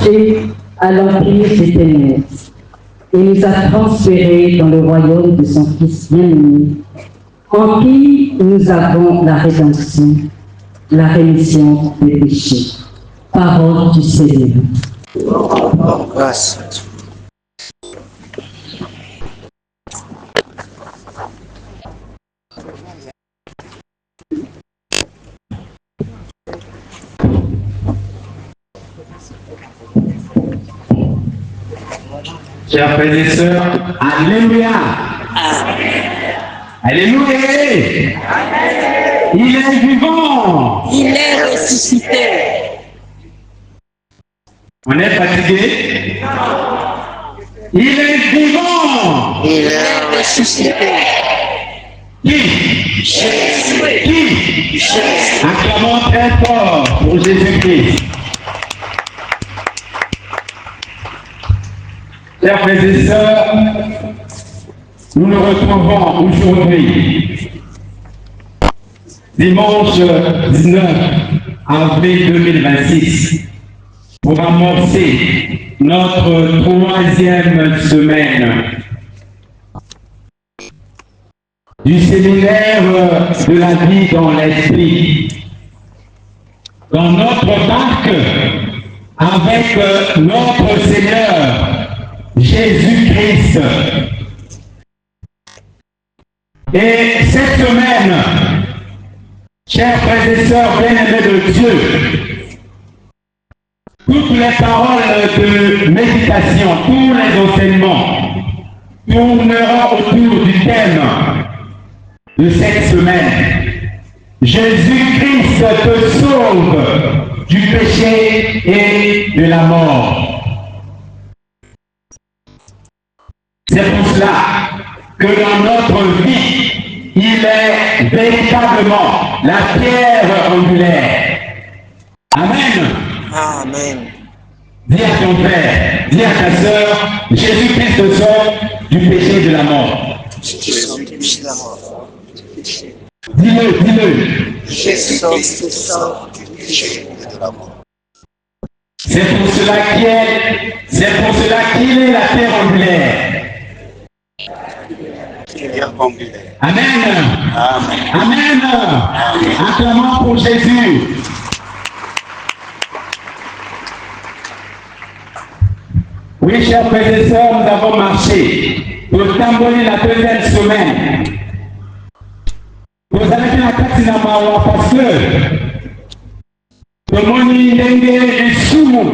et à l'empire des ténèbres, et nous a transférés dans le royaume de son Fils bien-aimé, en qui nous avons la rédemption, la rémission des péchés. Parole du Seigneur. Grâce. Chers frères et sœurs, Alléluia. Alléluia. Il est vivant. Il est ressuscité. On est fatigué? Il est vivant. Il est ressuscité. Qui? Jésus. Qui? Jésus. Acclamons très fort pour Jésus-Christ. Chers frères et sœurs, nous nous retrouvons aujourd'hui, dimanche 19 avril 2026, pour amorcer notre 3e semaine du séminaire de la vie dans l'esprit. Dans notre barque, avec notre Seigneur, Jésus-Christ. Et cette semaine, chers frères et sœurs bien-aimés de Dieu, toutes les paroles de méditation, tous les enseignements tourneront autour du thème de cette semaine. Jésus-Christ te sauve du péché et de la mort. C'est pour cela que dans notre vie, il est véritablement la pierre angulaire. Amen. Amen. Dis à ton frère, dis à ta sœur, Jésus-Christ te sauve du péché et de la mort. Dis-le, dis-le. Jésus-Christ te sauve du péché et de la mort. C'est pour cela qu'il est la pierre angulaire. Amen. Amen. Amen. Acclamons pour Jésus. Oui, chers frères et sœurs, nous avons marché pour tambouriner la 2e semaine. Vous avez fait la Katinamawa parce que Moni Ndenge Sumu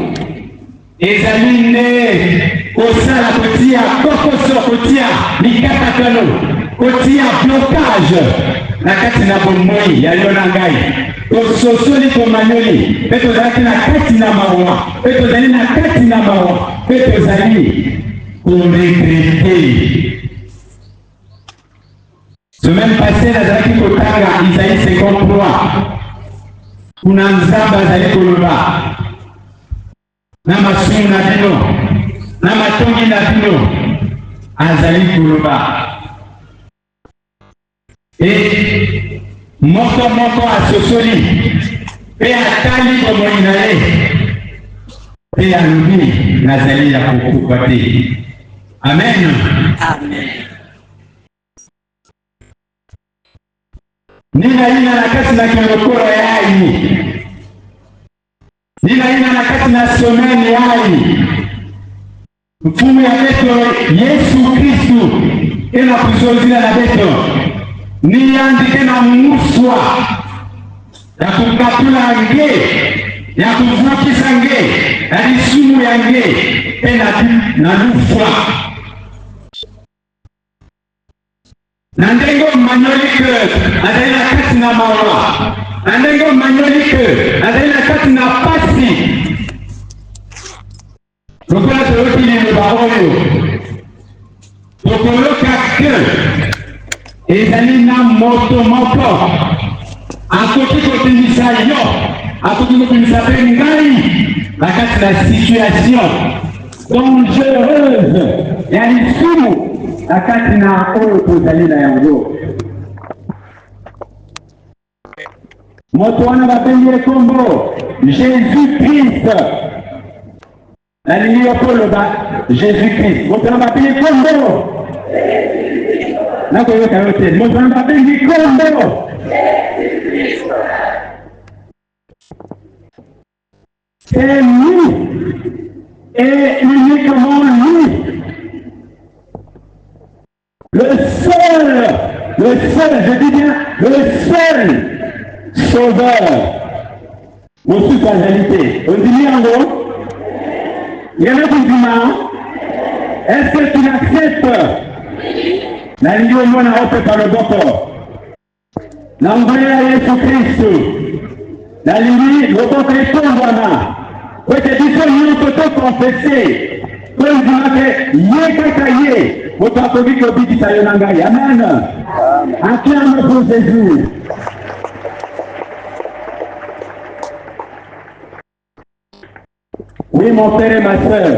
ezali nde kosala kotia kokoso kotia mikakatano kotia blocage na kati na bomoi ya yo na ngai tososoli tomanyoli mpe tozalaki na kati na mawa mpe tozali na kati na mawa mpe tozali koregrete. Semaine passée nazalaki kotanga Isaïe 53 kuna nzambe azali koloba na masumu na bino na matongi na bino azali koloba. Et moko asosoli mpe atali bomoi na ye mpe alobi nazali ya kokufa te. Amen. Amen. Nina ina na kati na kilokoro yayi. Nina ina na kati na someni yayi. Mfumu ya beto Yesu Kristu ena kuzozila na beto. Niyandike na muswa ya kukatula nge, ya kuvukisa nge, ya lisumu ya nge, ena na lufwa. Na ndengo manyolike azali na kati na mawa, na ndengo manyolike azali na kati na pasi. Lokola toloki liloba oyo tokoloka ke ezali na moto moko akoki kobimisa yo, akoki kobimisa mpe ngai na kati na situation dangereuse ya lisumu na kati na oyo tozali na yango. Moto wana babengi ye kombo Jésus-Christ. La ligne Paul Jésus-Christ. Votre nom appelé Combo. Là, vous avez caroté. Votre nom appelé Combo. C'est lui. Et uniquement lui. Le seul, je dis bien, le seul sauveur. Mon spiritualité. On dit en gros, il y en a qui disent, est-ce que tu l'acceptes? La ligne au monde a repris par le docteur. L'envoyé à Jésus-Christ. La ligne, le docteur est tombé. Oui, c'est dit que nous peut confesser. Comme dit que yé, votre apologie que dit Sayonangaï. Amen. Acclame pour Jésus. Oui, mon frère et ma soeur,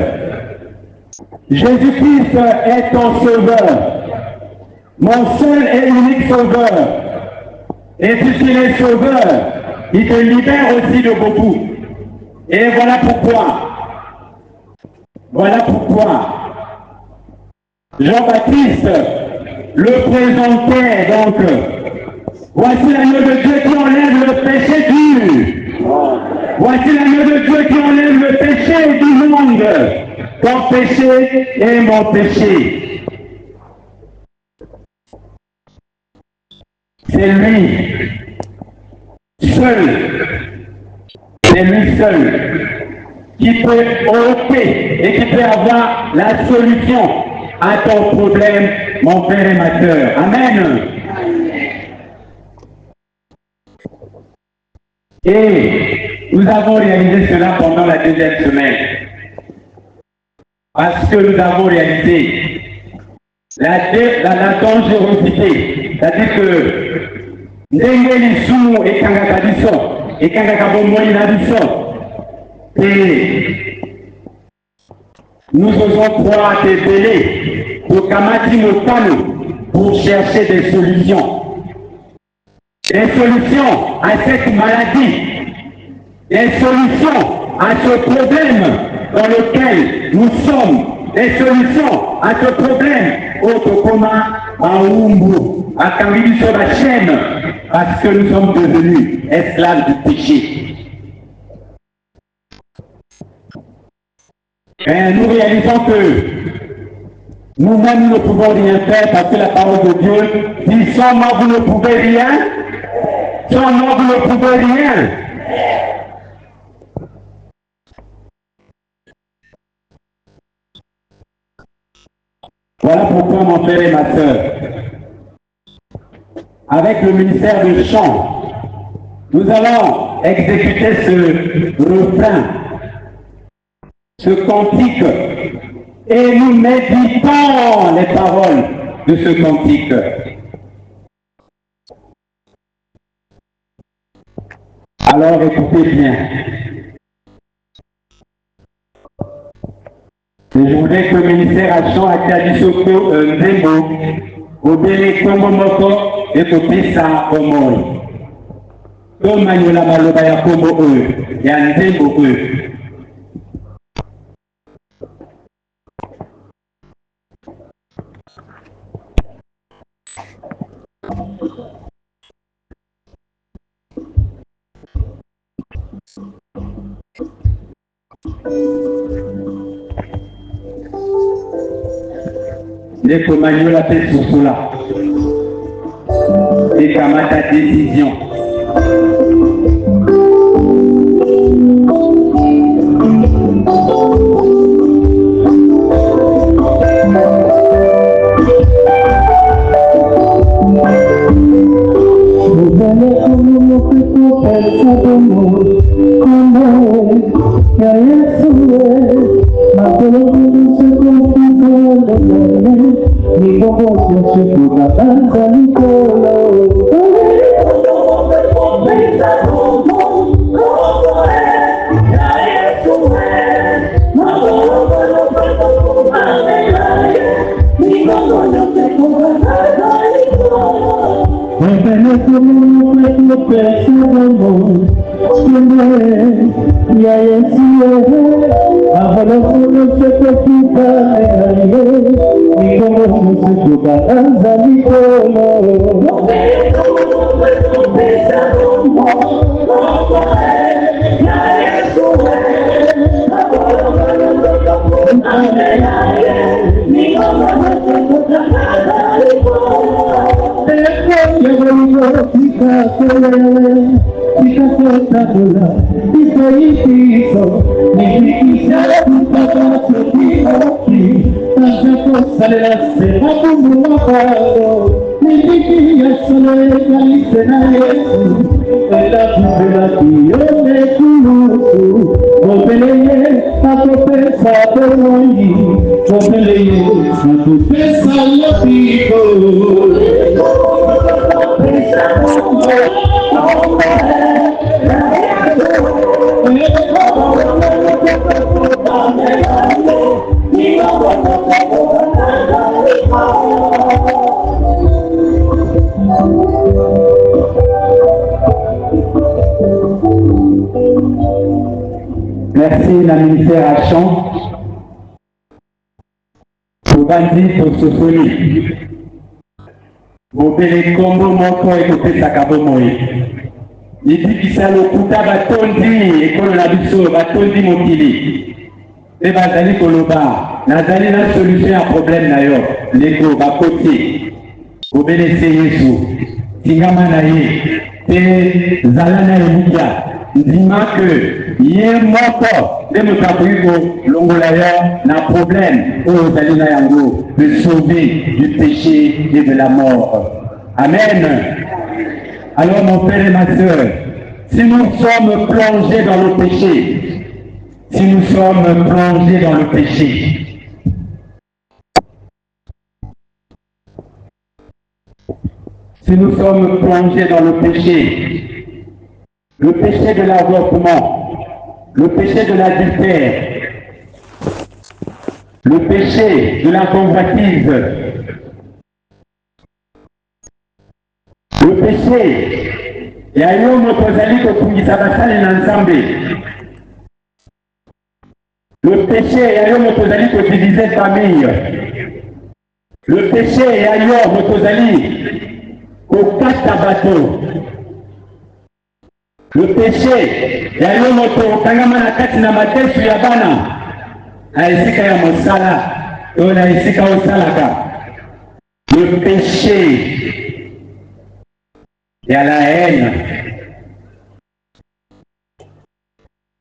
Jésus-Christ est ton sauveur, mon seul et unique sauveur. Et puisqu'il est sauveur, il te libère aussi de beaucoup. Et voilà pourquoi Jean-Baptiste le présentait donc. Voici l'agneau de Dieu qui enlève le péché du. Voici l'agneau de Dieu qui enlève le péché du monde. Ton péché est mon péché. C'est lui seul qui peut ôter et qui peut avoir la solution à ton problème, mon frère et ma soeur. Amen. Et nous avons réalisé cela pendant la deuxième semaine. Parce que nous avons réalisé la dangerosité. C'est-à-dire que et nous osons croire des délais pour Kamati Motano pour chercher des solutions. Des solutions à cette maladie, des solutions à ce problème dans lequel nous sommes, des solutions à ce problème autre commun à Umbu, à Kamili sur la chaîne, parce que nous sommes devenus esclaves du péché. Et nous réalisons que nous-mêmes ne pouvons rien faire parce que la parole de Dieu dit sans moi vous ne pouvez rien, sans moi vous ne pouvez rien. Voilà pourquoi mon frère et ma soeur, avec le ministère de chant, nous allons exécuter ce refrain, ce cantique, et nous méditons les paroles de ce cantique. Alors écoutez bien. Et je voudrais que le ministère à chant à Kadisoko Ndembo, au Bélé Komomoko et au Pisa Omoi. Comme Maniola Maloba ya Kombo eux, ya Ndembo eux. Dès que Manuel a fait sur cela, et comment ta décision. Merci la ministère Action pour bandi pour sophonie. Vous payez combo moko et côté sakabo moi. Il dit que ça le kuta batondi et qu'on a biso batondi mokili. Et bazali koloba, nazali la solution à problème na yo. Lego bakoti. Vous payez Yesu. Tingama na ye. Te zalana ebukia. Dima que yé moko de nous cabrigo longolaya n'a problème aux alina yango de sauver du péché et de la mort. Amen. Alors mon frère et ma soeur, si nous sommes plongés dans le péché, si nous sommes plongés dans le péché, si nous sommes plongés dans le péché de l'avortement, le péché de l'adultère, le péché de la convoitise, le péché, et à yo mokozali kokungisa basali na nzambe. Le péché, et à yo mokozali kodiviser famille. Le péché, et à yo mokozali kokata bateau. Le péché, ya yo moto kangama na kati na matesu ya bana na esika ya mosala to na esika osalaka. Le péché, ya la haine.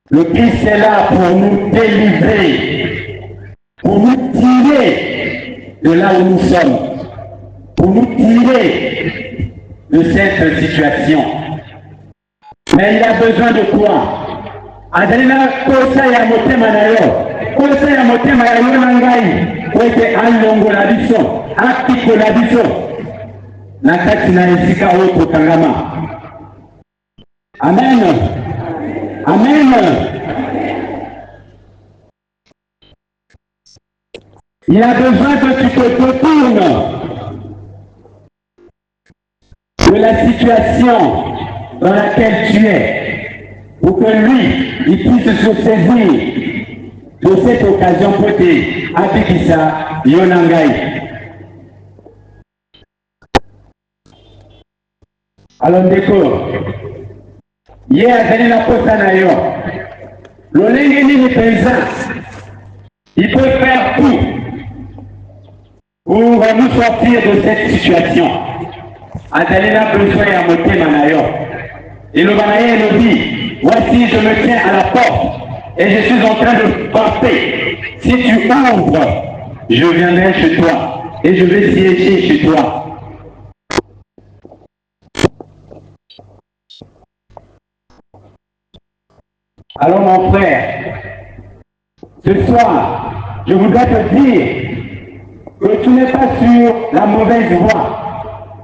Le Christ est là pour nous délivrer, pour nous tirer de là où nous sommes, pour nous tirer de cette situation. Mais il a besoin de quoi? Adalina kosa ya motema na yo, kosa ya motema ya yo na ngai, kwete alongo la biso, akiko la biso, na kati na esika oyo kotangama. Amen. Amen. Il a besoin que tu te détournes de la situation dans laquelle tu es, pour que lui, il puisse se saisir de cette occasion pour te Abikisa Yonangai. Alors ndeko, ye azali na posa na yo, lolenge nini penza, il peut faire tout pour nous sortir de cette situation. Azali na besoin ya motema na yo. Et le Banaïe nous dit, voici je me tiens à la porte et je suis en train de frapper. Si tu ouvres, je viendrai chez toi et je vais siéger chez toi. Alors mon frère, ce soir, je voudrais te dire que tu n'es pas sur la mauvaise voie.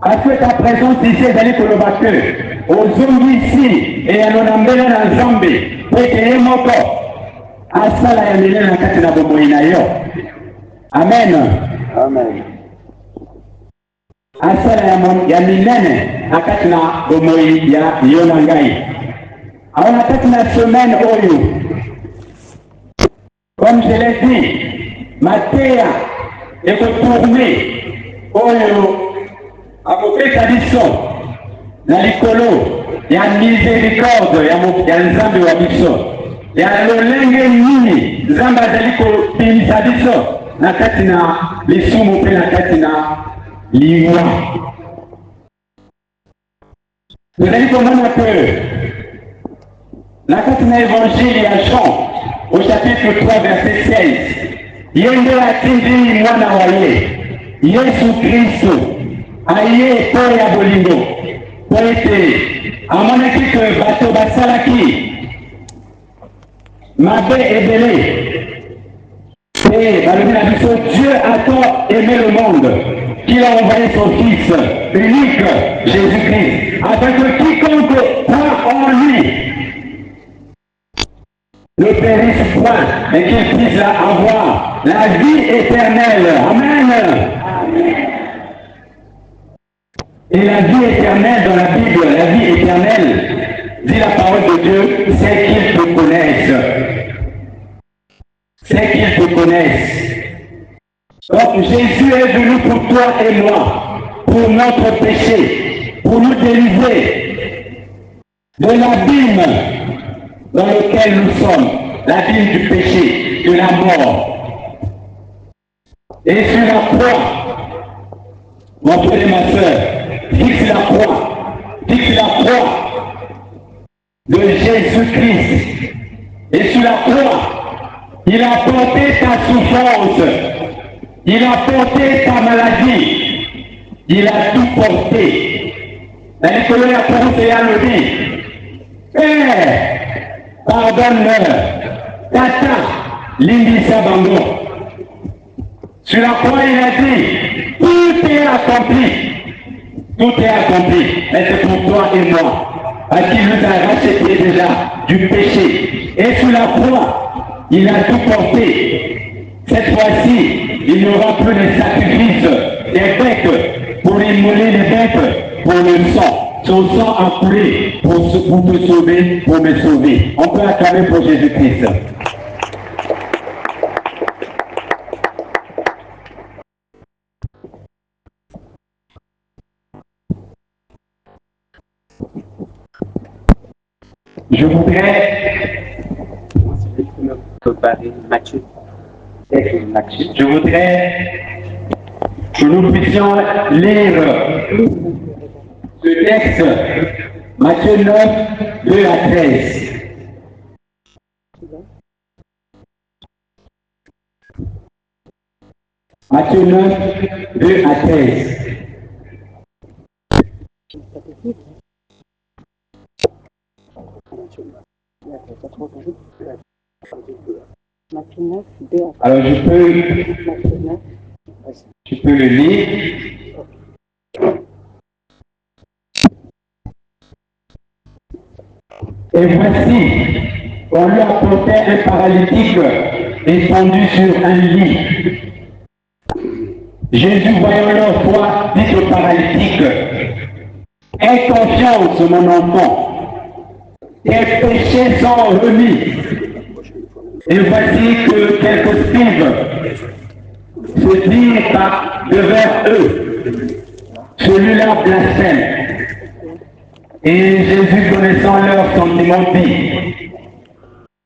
Parce que ta présence ici est d'aller pour le batteur. Aux zombies ici, et à l'onambele na Zambé, pour que moko asala ya milele na kati na bomoi na yo. Amen. Amen. Asala ya milele na kati na bomoi ya yo na ngai. Alors na kati na semaine oyo, comme je l'ai dit, ma terre est retournée oyo akopesa biso na likolo ya miséricorde ya nzambe wa biso ya lolenge nini nzambe azali kobimisa biso na kati na lisumu mpe na kati na liwa. Tozali komona ke na kati na évangile ya Jean au chapitre 3 verset 16 ye nde atindi mwana wa ye Yesu Kristo aye mpo ya bolingo po ete amonaki ke bato basalaki mabe ebele et balobi na biso Dieu a tant aimé le monde qu'il a envoyé son Fils unique Jésus-Christ afin que quiconque croit en lui ne périsse point, mais qu'il puisse avoir la vie éternelle. Amen. Et la vie éternelle dans la Bible, la vie éternelle, dit la parole de Dieu, c'est qu'ils te connaissent. C'est qu'ils te connaissent. Donc Jésus est venu pour toi et moi, pour notre péché, pour nous délivrer de l'abîme dans lequel nous sommes, l'abîme du péché, de la mort. Et sur la croix, mon frère et ma soeur, fixe la croix de Jésus-Christ. Et sur la croix, il a porté ta souffrance, il a porté ta maladie, il a tout porté. La Nicolas a porté à le dire. Père, pardonne-leur. Tata, Lindisa Bango. Sur la croix, il a dit, tout est accompli. Tout est accompli. Mais c'est pour toi et moi. Parce qu'il nous a racheté déjà du péché. Et sur la croix, il a tout porté. Cette fois-ci, il n'y aura plus de sacrifices des bêtes pour immoler les bêtes pour le sang. Son sang a coulé pour te sauver, pour me sauver. On peut acclamer pour Jésus-Christ. Je voudrais... Je voudrais que nous puissions lire ce texte, Matthieu 9, 2 à 13. Matthieu 9, 2 à 13. Alors je peux le lire. Et voici, on lui apportait un paralytique étendu sur un lit. Jésus, voyant leur foi, dit au paralytique, « Aie confiance, mon enfant, tes péchés sont remis. » Et voici que quelques scribes se dirent devant eux, celui-là blasphème. Et Jésus, connaissant leurs sentiments, dit,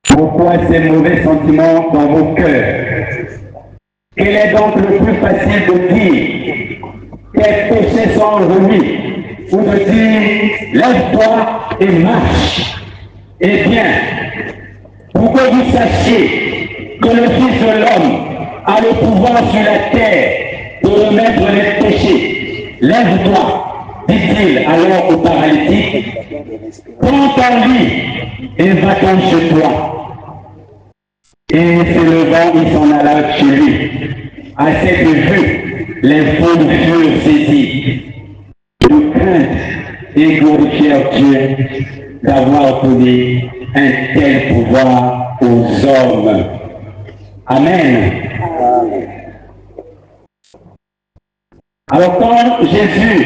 pourquoi ces mauvais sentiments dans vos cœurs? Quel est donc le plus facile de dire, tes péchés sont remis, ou de dire, lève-toi et marche? Eh bien, pour que vous sachiez que le Fils de l'homme a le pouvoir sur la terre de remettre les péchés, lève-toi, dit-il alors au paralytique, prends ton lit et va-t'en chez toi. Et s'élevant, il s'en alla chez lui. À cette vue, les foules furent saisies de crainte et glorifièrent Dieu d'avoir donné un tel pouvoir aux hommes. Amen. Alors quand Jésus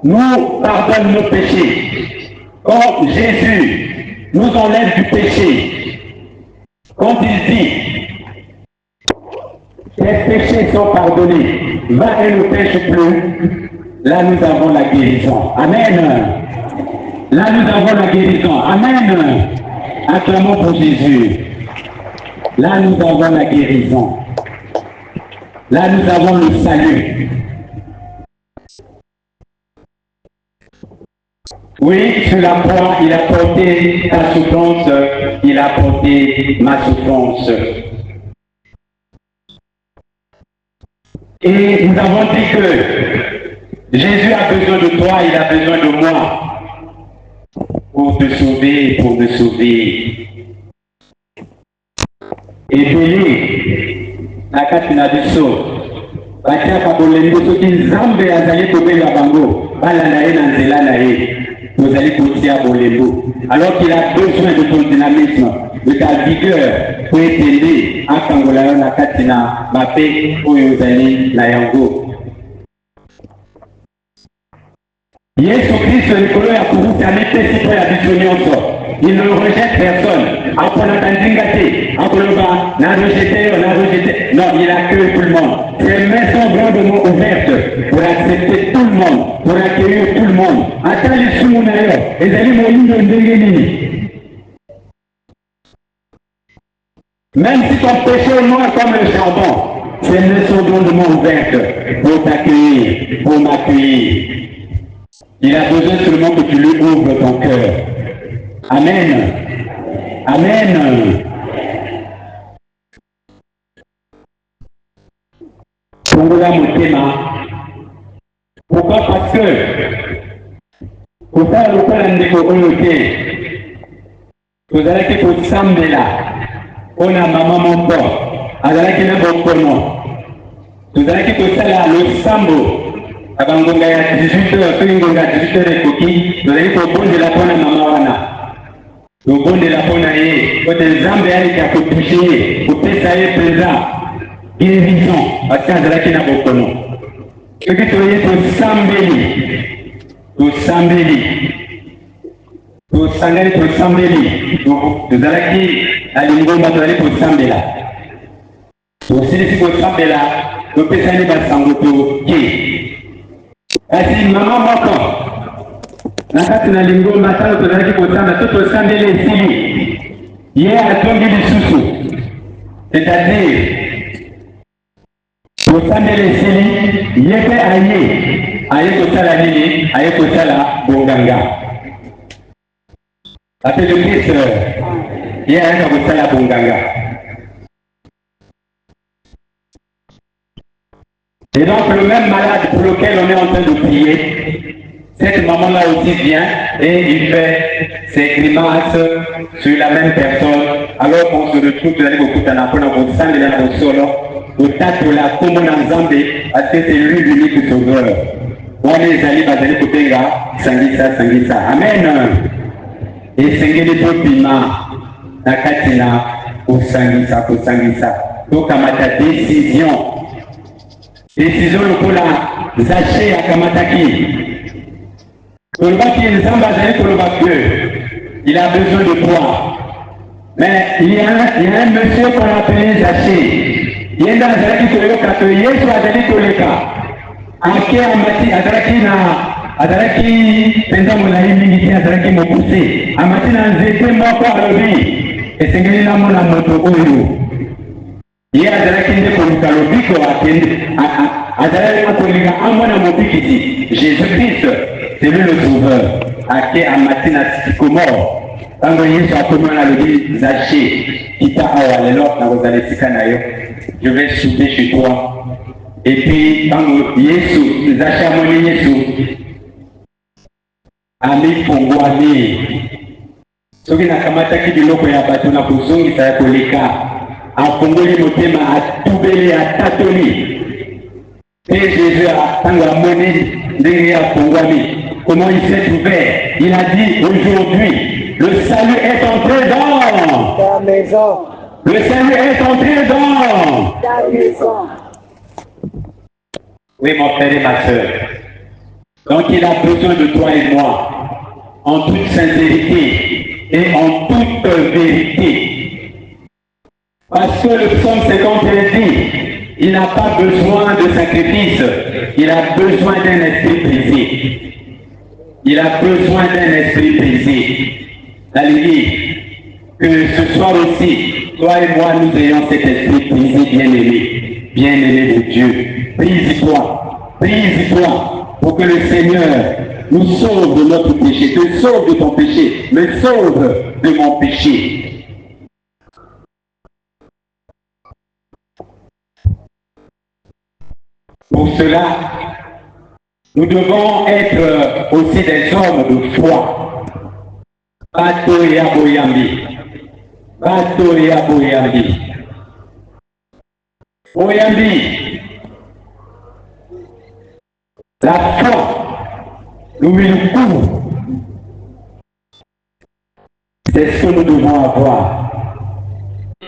nous pardonne nos péchés, quand Jésus nous enlève du péché, quand il dit tes péchés sont pardonnés, va et ne pêche plus. Là, nous avons la guérison. Amen. Là, nous avons la guérison. Amen. Acclamons pour Jésus. Là, nous avons la guérison. Là, nous avons le salut. Oui, sur la croix, il a porté ta souffrance, il a porté ma souffrance. Et nous avons dit que Jésus a besoin de toi, il a besoin de moi pour te sauver, pour me sauver. Et Béli, la katina biso, batiaka bolembo soki nzambe azali kobela bango, balanda ye na nzela na ye, tozali kotia bolembo. Alors qu'il a besoin de ton dynamisme, de ta vigueur, pour t'aider à kangola yo na katina bape oyo ozali na yango. Yesu Kristo likolo ya kurusi amepesi mpo ya biso nyonso. Il ne rejette personne. Apona kandinga te, akoloba na rejeté yo, na rejeté. Non, il accueille tout le monde. Ses mains sont grandement ouvertes pour accepter tout le monde, pour accueillir tout le monde. Ata lisumu na yo, ezali moyindo ndenge nini. Même si ton péché est noir comme le charbon, ses mains sont grandement ouvertes pour t'accueillir, pour m'accueillir. Il a besoin seulement que tu lui ouvres ton cœur. Amen. Amen. Kongola motema. Pourquoi? Parce que kotala lokola ndeko oyo te tozalaki kosambela mpona mama moko azalaki na bokono, tozalaki kosala losambo abangonga ya 18 heures, soki ngonga ya 18 heures ekoki, tozali kobondela mpona mama wana, tobondela mpona ye kote nzambe aleki akotushe ye, kopesa ye mpenza guérison, parce azalaki na bokono. Soki toye tosangani tosambeli, tozalaki na lingomba tozali kosambela, tosilisi kosambela, topesani basango toke. Kasi mama moko na kati na lingomba talo tozalaki kosamba to tosambeli esili ye atongi lisusu, c'est-à-dire tosambeli esili ye mpe aye kosala nini? Aye kosala bonganga. Ape le Christ ye ayaka kosala bonganga. Et donc le même malade pour lequel on est en train de prier, cette maman-là aussi vient et il fait ses grimaces sur la même personne, alors qu'on se retrouve dans les beaucoup de sang de la solo, au tatou la commune en Zambie, parce que c'est lui l'unique sauveur. On est allés bazali kotenga, sangisa. Amen. Et sengeli popima, nakatina, au sangisa. Donc à ma décision. Décision lokola Zaché akamataki. Kolobaki nzamba azali koloba que il a besoin de toi. Mais il y a un monsieur qu'on appelait Zaché. Yenda azalaki koyoka que Yesu azali koleka. Ake amati azalaki penza molai mingi te, azalaki mokuse. Amati na nzete moko alobi esengeli namona moto oyo. Ye azalaki nde koluka lobiko akende azalaki kolinga amwana mobikisi Jésus-Christ, c'est lui le sauveur. Ake amati na sikomoro tango Yesu akomi wana alobi Zaché kita awa lelo nakozala esika na yo, je vais souper chez toi. Et puis tango Yesu Zaché amoni Yesu amifongwami, soki nakamataki biloko ya bato na kozongisa ya koleka afongoli motema atubeli atatoli et Jésus atango amoni ndenge afongwami. Comment il s'est ouvert? Il a dit aujourd'hui le salut est entré dans ta maison. Le salut est entré dans ta maison. Oui mon frère et ma soeur. Donc il a besoin de toi et moi en toute sincérité et en toute vérité. Parce que le psaume 51 dit, Il n'a pas besoin de sacrifice. Il a besoin d'un esprit brisé. Il a besoin d'un esprit brisé. Alléluia. Que ce soir aussi, toi et moi, nous ayons cet esprit brisé, bien-aimé. Bien-aimé de Dieu. Brise-toi. Brise-toi. Pour que le Seigneur nous sauve de notre péché. Te sauve de ton péché. Me sauve de mon péché. Pour cela, nous devons être aussi des hommes de foi. Batoya Boyambi. Batoya Boyambi. Boyambi. La foi, nous le couvre. C'est ce que nous devons avoir.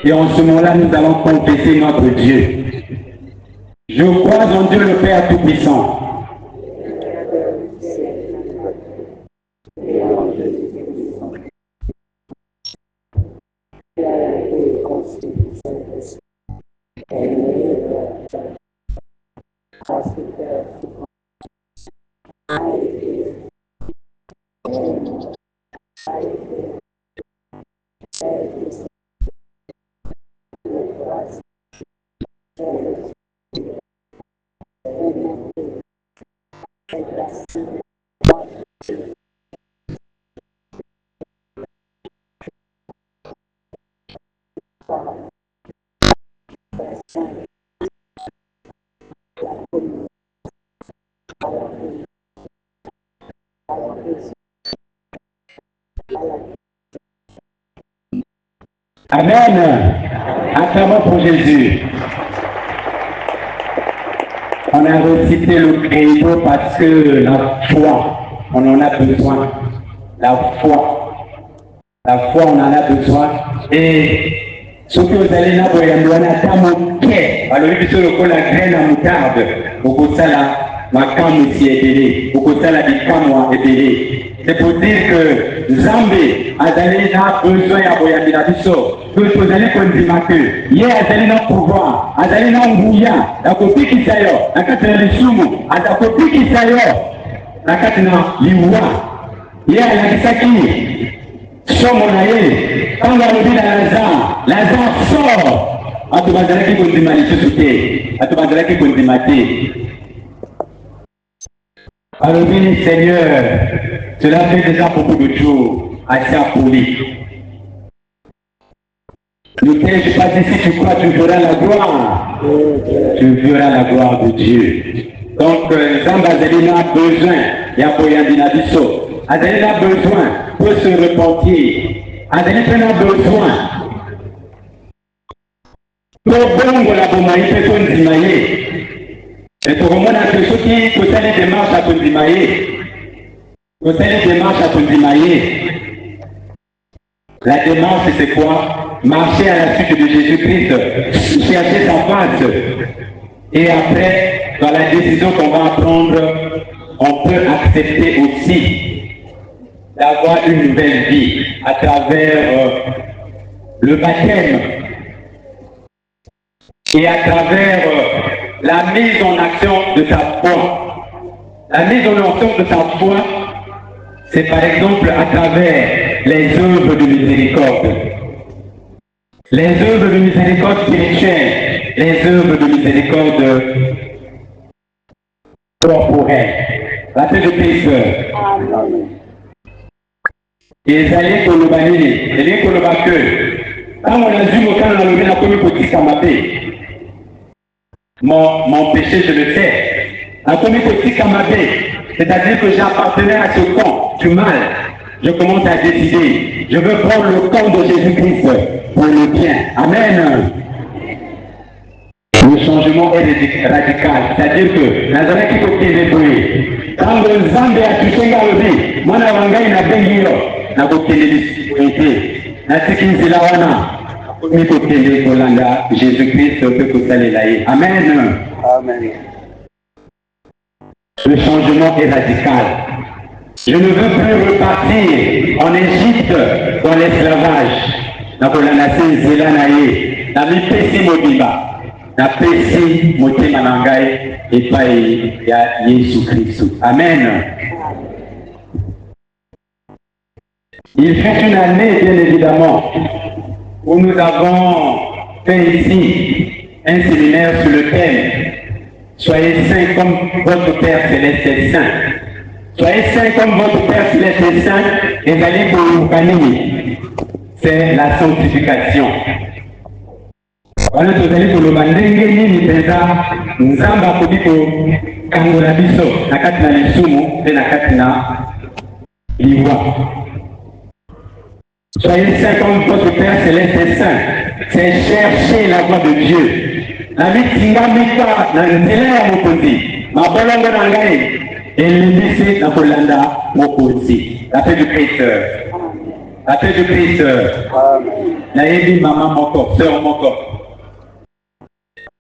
Et en ce moment-là, nous allons confesser notre Dieu. Je crois en Dieu le Père Tout-Puissant. Amen. Acclamons pour Jésus. On a recité le credo parce que la foi, on en a besoin. La foi, on en a besoin. Et ce que vous allez là, vous allez dans mon cœur. Alors, il faut que la graine à moutarde, au ça là, ma cam aussi est délai, au ça là, des cam est délai. C'est pour dire que Zambé a donné besoin à voyager la biso. Que vous allez continuer que hier a donné notre pouvoir, a donné notre bouillant, la copie qui s'ailleurs, la carte de l'issoum, a la copie qui s'ailleurs, la carte de l'ivoire. Hier a dit ça qui Somonaye, quand on a levé Lazare sort. A tout bazar qui continue à l'échouter, a tout bazar qui continue à l'échouter. Alors oui, Seigneur, cela fait déjà beaucoup de jours, assez appoli. Ne t'ai-je pas dit, si tu crois, tu verras la gloire. Tu verras la gloire de Dieu. Donc, Zambazalina a besoin, il y a Boyandina Bisso. Azalina a besoin pour se repentir. Azalina a besoin. Pour bon, la bomaï, personne d'Imaïe. Et pour moi, ceux qui possèdent des démarches à Kondimaye, la démarche, c'est quoi? Marcher à la suite de Jésus-Christ, chercher sa face. Et après, dans la décision qu'on va prendre, on peut accepter aussi d'avoir une nouvelle vie à travers le baptême et à travers la mise en action de sa foi. La mise en action de sa foi, c'est par exemple à travers les œuvres de miséricorde. Les œuvres de miséricorde spirituelle, les œuvres de miséricorde corporelle. La paix de Christ. Et les alliés pour le bannir, les liens pour le batteur. Quand on a vu mon camp, on a levé la première petite camapé. Mon péché, je le sais. La première petite camapé, c'est-à-dire que j'appartenais à ce camp du mal. Je commence à décider. Je veux prendre le camp de Jésus-Christ pour le bien. Amen. Le changement est radical. C'est-à-dire que Nazareth qui peut t'aider. Quand le Zambé a touché à l'objet, moi, il n'a pas dit, n'a pas sécurité. La sécurité là, on a. Jésus-Christ peut aller là. Amen. Amen. Le changement est radical. Je ne veux plus repartir en Égypte dans l'esclavage. Dans la nation Zélanaïe, dans le PC Modiba. napesi motema na ngai epai ya Yesu Kristo. Amen. Il fut une année, bien évidemment, où nous avons fait ici un séminaire sur le thème « Soyez saints comme votre Père Céleste est saint ». Soyez saints comme votre Père Céleste est saint, et allez pour vous gagner. C'est la sanctification. Wana tozali koloba ndenge nini penza nzamba akodi kokangola biso na kati na lisumu mpe na kati na liwa. Soyez saints comme votre Père Céleste est saint. C'est chercher la voix de Dieu. Na mitinga mika na nzela ya mokonzi. Mabolongo na ngai elebisi na kolanda mokonzi. La paix du Christ. La paix du Christ. Nayebi mama moko, sœur moko.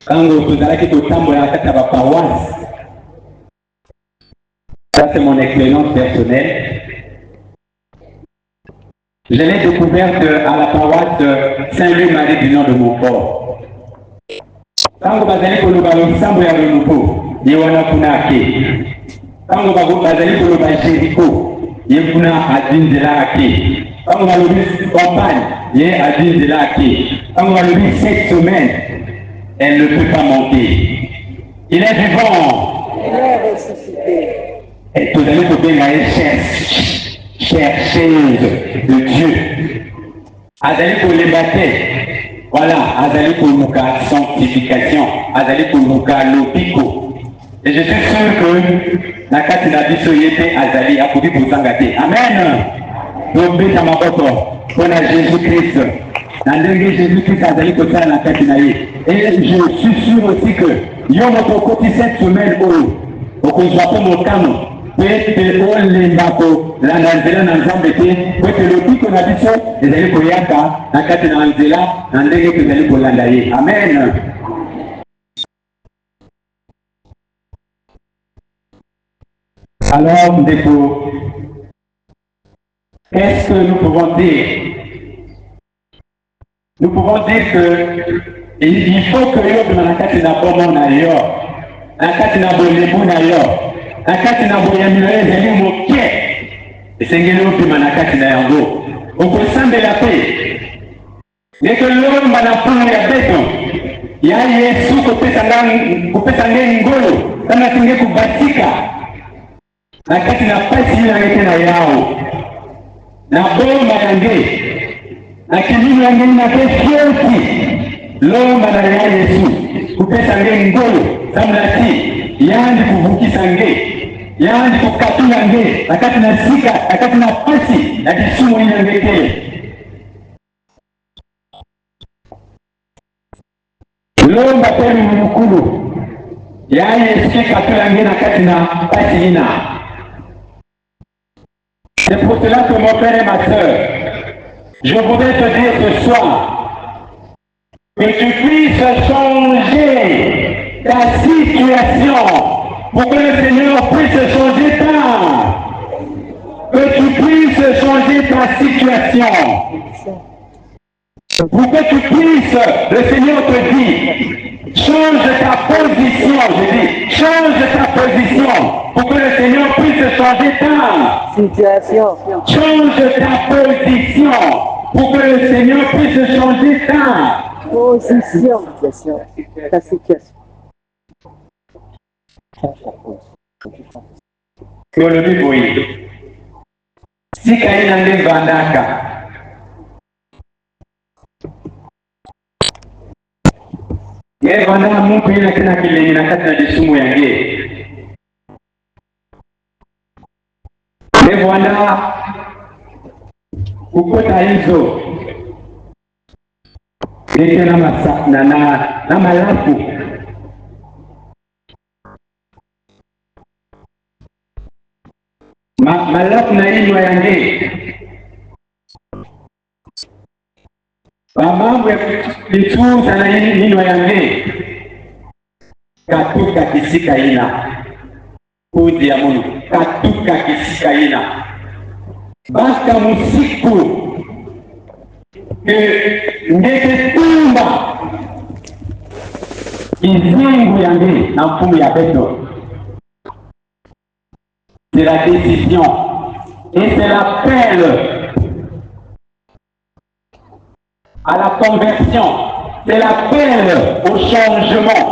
Kango tozalaki kotambola kati ya baparoisse. Ça c'est mon expérience personnelle. Je l'ai découverte à la paroisse Saint-Louis-Marie du nom de Montfort. Tango bazali koloba losambo ya Lolupo, ye wana kuna ake. Tango bazali koloba Jéricho, ye kuna adinzela ake. Tango balobi campagne, ye adinzela ake. Tango balobi cette semaine, elle ne peut pas monter. Il est vivant. Il est ressuscité. Et tozali kobenga ye chercheuse de Dieu. Azali kolemba te. Voilà, azali koluka sanctification, azali koluka lobiko. Et je suis sûr que na kati na biso yete azali akudi kozanga te. Amen. Tobeta maboko mpona Jésus-Christ. Na ndenge Jésus-Christ azali kosala na kati na ye. Et je suis sûr aussi que yo moko koti cette semaine oyo okozwa mpe mokano pete olemba kolanda nzela na Nzambe te pete lobiko na biso ezali koyaka na kati na nzela na ndenge tozali kolanda ye. Amen. Alors ndeko, qu'est-ce que nous pouvons dire? Nous pouvons dire que il faut que yo na kati na bomo na yo, na kati na bolembu na yo, na kati na boyamilo ezali moke esengeli opima na kati na yango okosambela pe ndeke lomba na mpona ya beto ya Yesu kopesa nge ngolo tana tinge kubatika na kati na pasi yange na yao na bomba yange na kilimo yange na pefioti lomba na ya Yesu kupesa nge ngolo samlati yandi kuvukisa nge yandi kukatula nge nakati na sika nakati na pasi na kisumu ina nge te lomba penu mukulu ya Yesu katula nge nakati na pasi ina. C'est pour cela que mon frère et ma sœur, je voudrais te dire ce soir que tu puisses changer ta situation pour que le Seigneur puisse changer que tu puisses changer ta situation pour que tu puisses, le Seigneur te dit, change ta position, je dis, change ta position pour que le Seigneur puisse changer ta situation. Change ta position pour que le Seigneur puisse changer ta position. Ta situation. Tolobi boye. Sika ina nde bandaka. Ye banda mungu ina kina kileni na kati na jisumu yange. Ye banda kukota hizo. Nike na masa na malafu. Malafu na inwa yange. Mambo ya kutunza na inwa yange. Katuka kisika ina. Kudi ya Mungu. Katuka kisika ina. Basta musiku. Ngeke tumba. Izingu yange na mfumu ya beto. C'est la décision et c'est l'appel à la conversion, c'est l'appel au changement.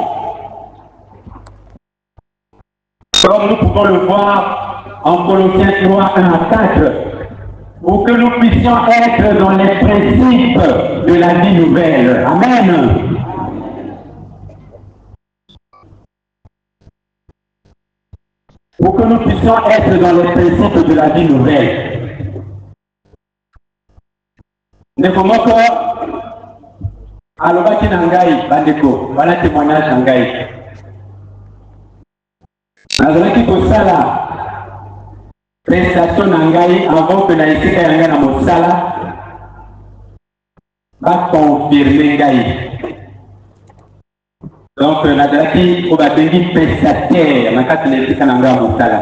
Comme nous pouvons le voir en Colossiens 3, 1 à 4, pour que nous puissions être dans les principes de la vie nouvelle. Amen. Pour que nous puissions être dans les principes de la vie nouvelle. Ne comment que alobaki nangai bandeko, voilà témoignage nangai. Nazalaki kosala prestation nangai avant que naisika yanga na mosala va confirmer ngai. Donc, nazalaki obabengi prestataire na kati na esika na ngai ya mosala.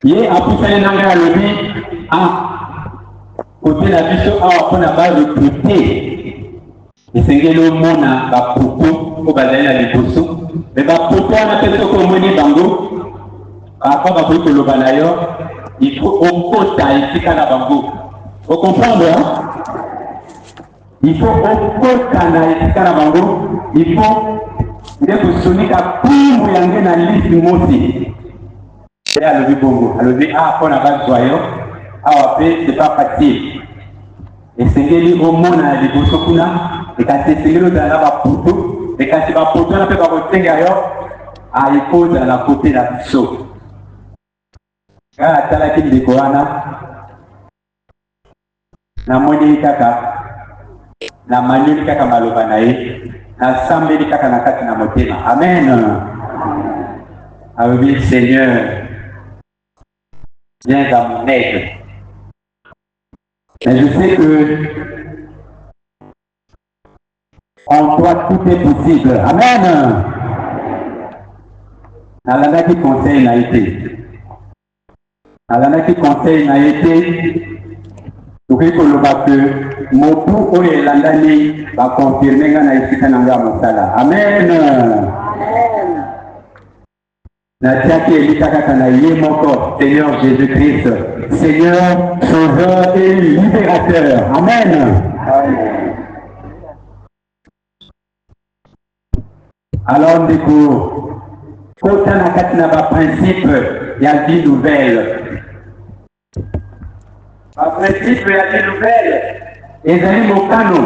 Ye apusani na ngai alobi kote na biso awa mpona barecrute esengeli omona bapoto oyo bazali na liboso me bapoto wana mpe soki omoni bango apa bakoki koloba na yo ifo okota esika na bango okomprendre il faut okota na esika na bango il faut nde kosonika pumu yange na lisi mosi e alobi bongo alobi mpona bazwa yo awa mpe c'est pas facile esengeli omona na liboso kuna ekasi esengeli ozala na bapoto ekasi bapoto wana mpe bakotenga yo ifo ozala na kote na biso kaka atalaki ndeko wana namoni kaka namanyoli kaka maloba na ye nasambeli kaka na kati na motema. Amen. Alobi Seigneur, viens à mon aide. Mais je sais que en toi tout est possible. Amen. Nalanda qui conseille n'a été. Nalanda qui conseille n'a été. Tokoki koloba que motu oyo elandani bakonfirme nga na esika na nga mosala. Amen. Natiaki elika kaka na ye moko, Seigneur Jésus-Christ, Seigneur, Sauveur et Libérateur. Amen. Alors ndeko kota na kati na baprincipe ya vie nouvelle. Baprincipe ya vie nouvelle ezali mokano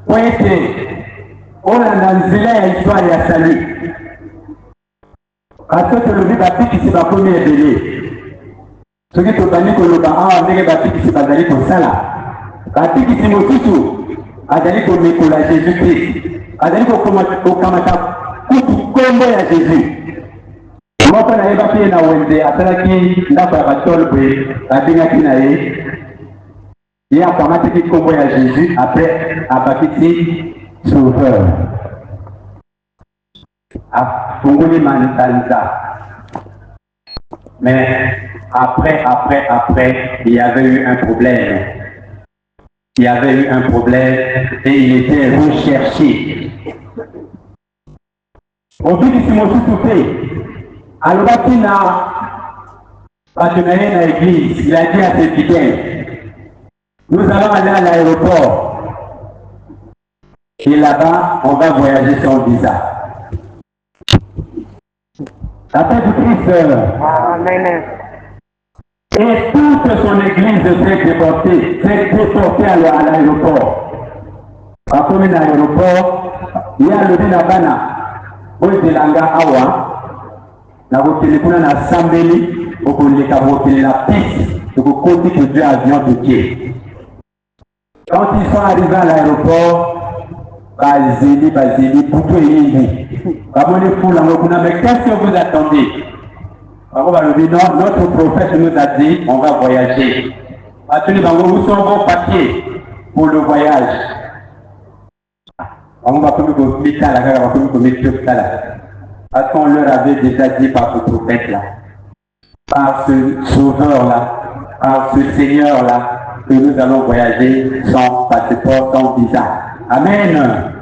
po ete olanda nzela ya histoire ya salut. Parce que le baptiste va komi ebele. Soki tobandi koloba awa ndenge baptiste bazali kosala. Baptiste mosusu azali komekola Jésus-Christ. Azali kokamata kutu kombo ya Jésus. Moko nayebaki ye na wenze asalaki ndako ya batole boye babengaki na ye. Ye akamataki kombo ya Jésus après abakisi Sauveur. Funguli Mantanza. Mais après, il y avait eu un problème. Il y avait eu un problème et il était recherché. Au but de Timothée Toupé, à l'Obatina, partenaire à l'église, il a dit à ses fidèles, nous allons aller à l'aéroport. Et là-bas, on va voyager sans visa. La tête du Christ. Amen. Et toute son église s'est déportée à l'aéroport. Quand on est à l'aéroport, il y a le Dinabana, où il y a awa, la téléphone na Sambeli, où il y a la piste, où côté que Dieu avion de Dieu. Quand ils sont arrivés à l'aéroport, Basili, Poutou et Lili. Mais qu'est-ce que vous attendez? Non, notre prophète nous a dit on va voyager. Où sont vos papiers pour le voyage? Parce qu'on leur avait déjà dit par ce prophète là, par ce sauveur là, par ce Seigneur là, que nous allons voyager sans passeport, sans visa. Amen.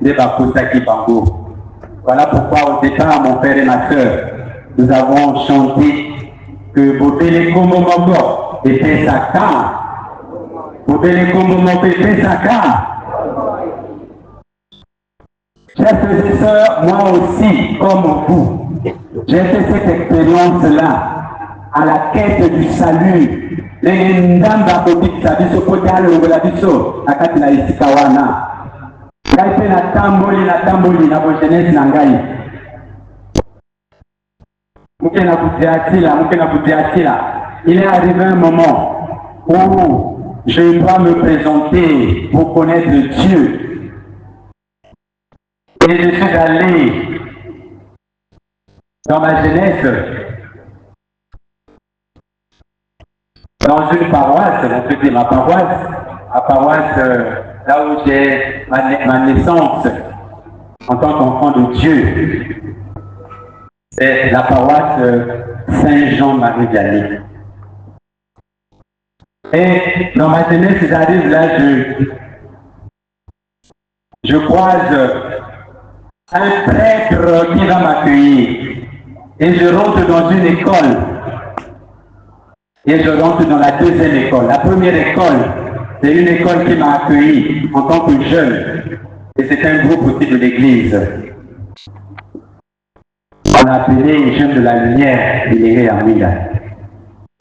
de Bakosaki Bango. Voilà pourquoi au départ, mon frère et ma soeur, nous avons chanté que Botele Kombo Moko était Saka. Botele Kombo Moko était Saka. Chers frères et sœurs, moi aussi, comme vous, j'ai fait cette expérience-là à la quête du salut. Les ndamba kotik sabiso kote alongola biso akati na isika wana. Ngai pe natamboli na jeunesse na ngai. Muke na kudiatila. Il est arrivé un moment où je dois me présenter pour connaître Dieu. Et je suis allé dans ma jeunesse dans une paroisse, on peut dire ma paroisse là où j'ai ma naissance en tant qu'enfant de Dieu. C'est la paroisse Saint-Jean-Marie-Vianney. Et dans ma jeunesse, j'arrive là, je croise un prêtre qui va m'accueillir. Et je rentre dans une école. Et je rentre dans la deuxième école. La première école, c'est une école qui m'a accueilli en tant que jeune. Et c'est un groupe aussi de l'église. On a appelé les jeunes de la lumière, Biléré Amida.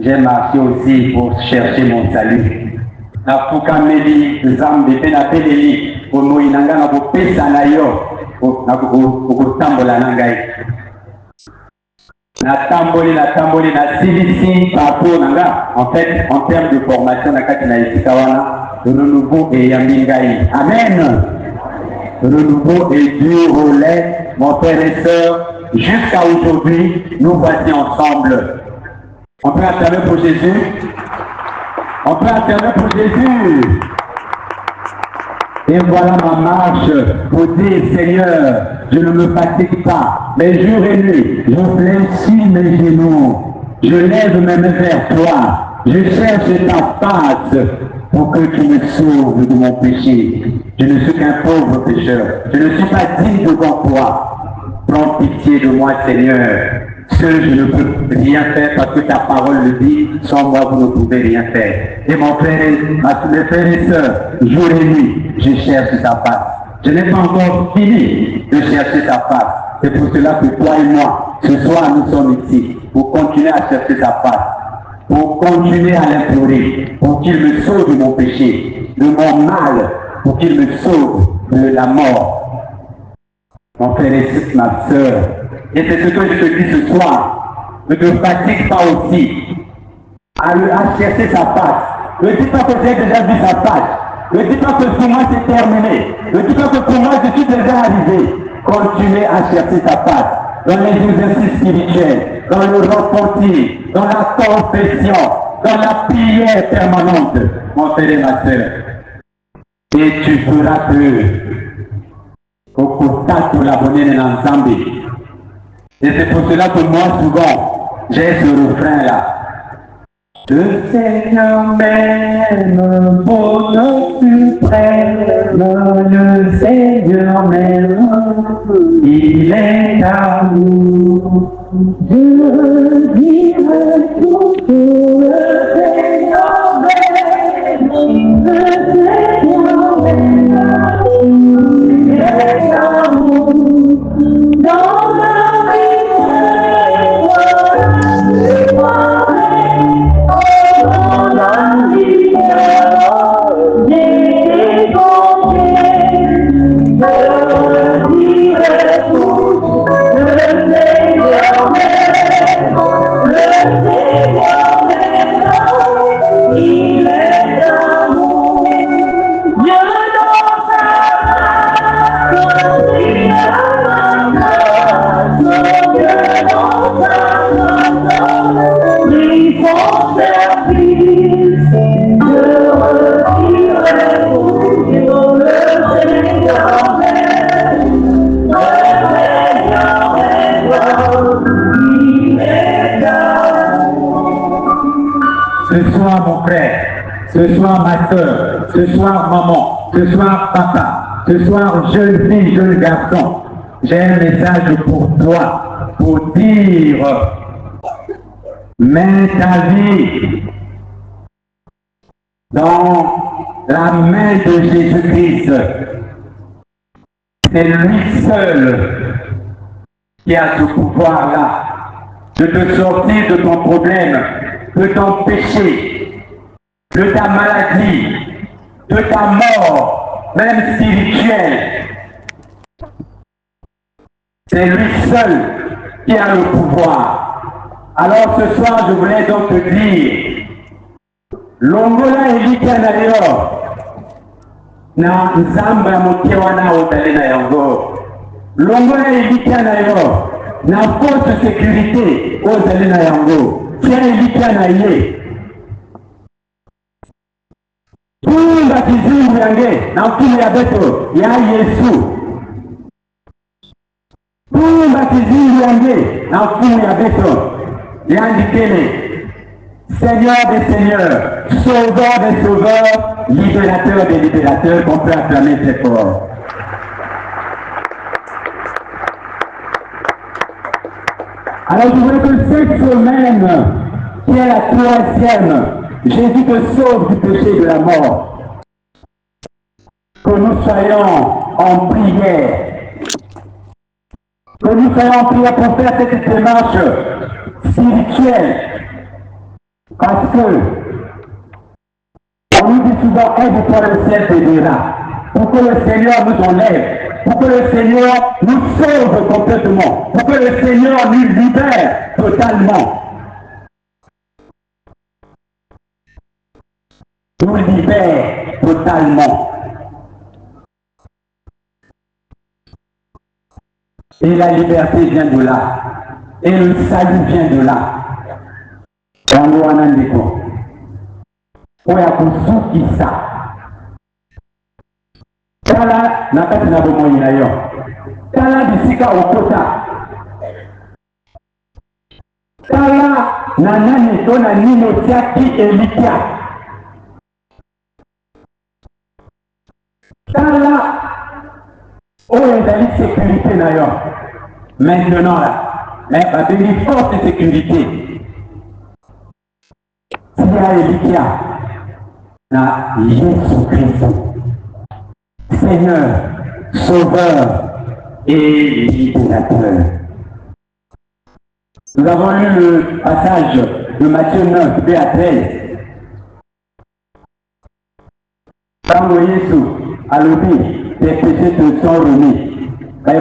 J'ai marché aussi pour chercher mon salut. Na Fukameli, Zambi, Penapeleli, pour Moïnanga, na Pesa Nayo, pour Tambola Nangai. Na tamboli, na silisi, parcours nanga. En fait, en termes de formation, na katina isikawana, renouveau et yambingai. Amen. Renouveau et du relais, mon frère et sœur, jusqu'à aujourd'hui, nous voici ensemble. On peut acclamer pour Jésus. On peut acclamer pour Jésus. Et voilà ma marche pour dire, Seigneur, je ne me fatigue pas, mais jour et nuit, je fléchis mes genoux, je lève mes mains vers toi, je cherche ta face pour que tu me sauves de mon péché. Je ne suis qu'un pauvre pécheur, je ne suis pas digne devant toi. Prends pitié de moi, Seigneur. Seul je ne peux rien faire parce que ta parole le dit, sans moi vous ne pouvez rien faire. Et mon frère, mes frères et sœurs, jour et nuit, je cherche ta face. Je n'ai pas encore fini de chercher ta face. C'est pour cela que toi et moi, ce soir nous sommes ici, pour continuer à chercher ta face, pour continuer à l'implorer, pour qu'il me sauve de mon péché, de mon mal, pour qu'il me sauve de la mort. Mon frère et ma sœur, et c'est ce que je te dis ce soir, ne te fatigue pas aussi à chercher sa face. Ne dis pas que j'ai déjà vu sa face. Ne dis pas que pour moi c'est terminé. Ne dis pas que pour moi je suis déjà arrivé. Continuez à chercher sa face dans les exercices spirituels, dans le repentir, dans la confession, dans la prière permanente, mon frère et ma sœur. Et tu feras que et c'est pour cela que moi souvent j'ai ce refrain là. Le Seigneur m'aime, bonheur suprême, le Seigneur m'aime, il est amour. Je dirai tout pour le Seigneur m'aime, le Seigneur m'aime, il est amour. Dans la vie, dans la vie, j'ai compris, je dirai tout, le Seigneur m'aime, il est amour. Dieu dans sa grâce, Dieu dans sa grâce, lui son service, je retirerai pour Dieu le Seigneur m'aime, il est amour. Ce soir mon frère, ce soir ma soeur, ce soir maman, ce soir papa, Ce soir, jeune fille, jeune garçon, j'ai un message pour toi, pour dire, mets ta vie dans la main de Jésus-Christ. C'est lui seul qui a ce pouvoir-là de te sortir de ton problème, de ton péché, de ta maladie, de ta mort, même spirituelle. C'est lui seul qui a le pouvoir. Alors ce soir, je voulais donc te dire, longola elika na yo na nzambe ya moke wana otali na yango, longola elika na yo na force sécurité ozali na yango, tia elika na ye tumba kizungu yange na mfumu ya beto ya Yesu, tumba kizungu yange na mfumu ya beto yandikele Seigneur des seigneurs, sauveur des sauveurs, libérateur des libérateurs, qu'on peut acclamer très fort. Alors je voudrais que cette semaine, qui est la 3e, Jésus te sauve du péché de la mort. Que nous soyons en prière. Que nous soyons en prière pour faire cette démarche spirituelle. Parce que on nous dit souvent, aide-toi le ciel te dira, pour que le Seigneur nous enlève, pour que le Seigneur nous sauve complètement, pour que le Seigneur nous libère totalement. Nous libère totalement. Et la liberté vient de là. Et le salut vient de là. Yango wana ndeko oya kozukisa tala na kati na bomoi na yo, tala bisika okota, tala na nani to na nini otiaki elikya, tala oyo ezali sécurité na yo maintenant là, babengi forte sécurité. Tia elikia na Jésus-Christ, Seigneur, Sauveur et Libérateur. Nous avons lu le passage de Matthieu 9, 2 à 13. Tango Yesu alobi, tes péchés te sont remis. Mais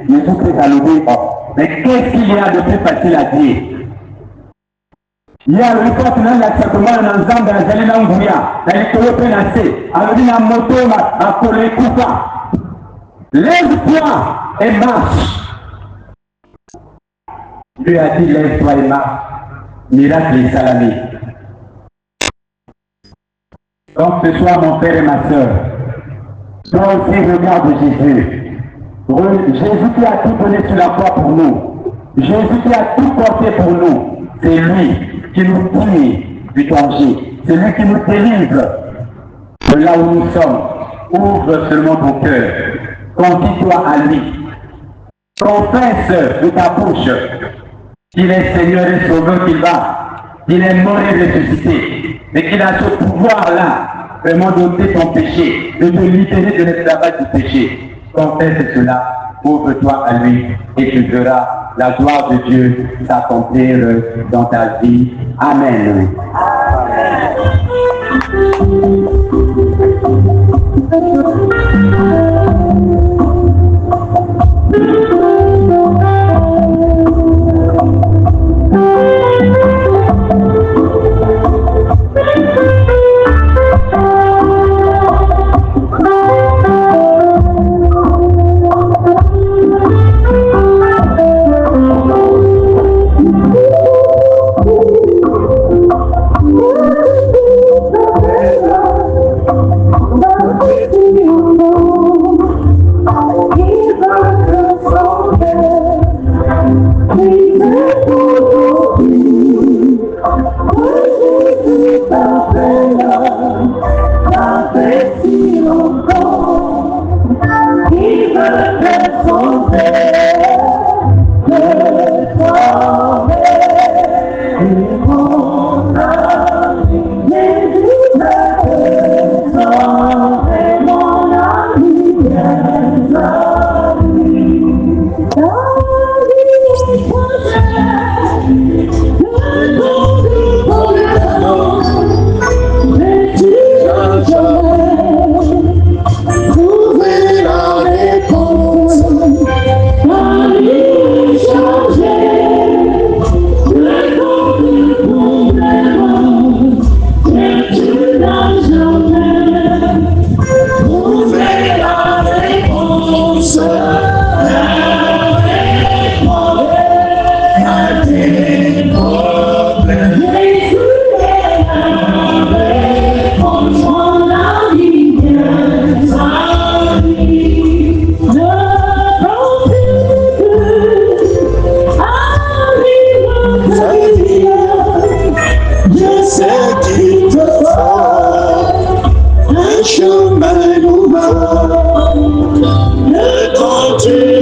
Jésus-Christ alobi, mais qu'est-ce qu'il y a de plus facile à dire? Il y a le report dans l'acceptement dans Zambie, dans Zalina Nguya, dans les Tolo Penacé, alors il y a un moto à Kolé Koufa. Lève-toi et marche. Lui a dit lève-toi et marche. Miracle et salamé. Donc ce soir, mon frère et ma soeur, toi aussi regarde Jésus. Jésus qui a tout donné sur la croix pour nous. Jésus qui a tout porté pour nous. C'est lui qui nous tire du danger. C'est lui qui nous délivre de là où nous sommes. Ouvre seulement ton cœur. Confie-toi à lui. Confesse de ta bouche qu'il est Seigneur et Sauveur, qu'il est mort et ressuscité, mais qu'il a ce pouvoir-là, vraiment d'ôter ton péché, de te libérer de l'esclavage du péché. Confesse cela, ouvre-toi à lui et tu verras la gloire de Dieu s'accomplir dans ta vie. Amen. Dieu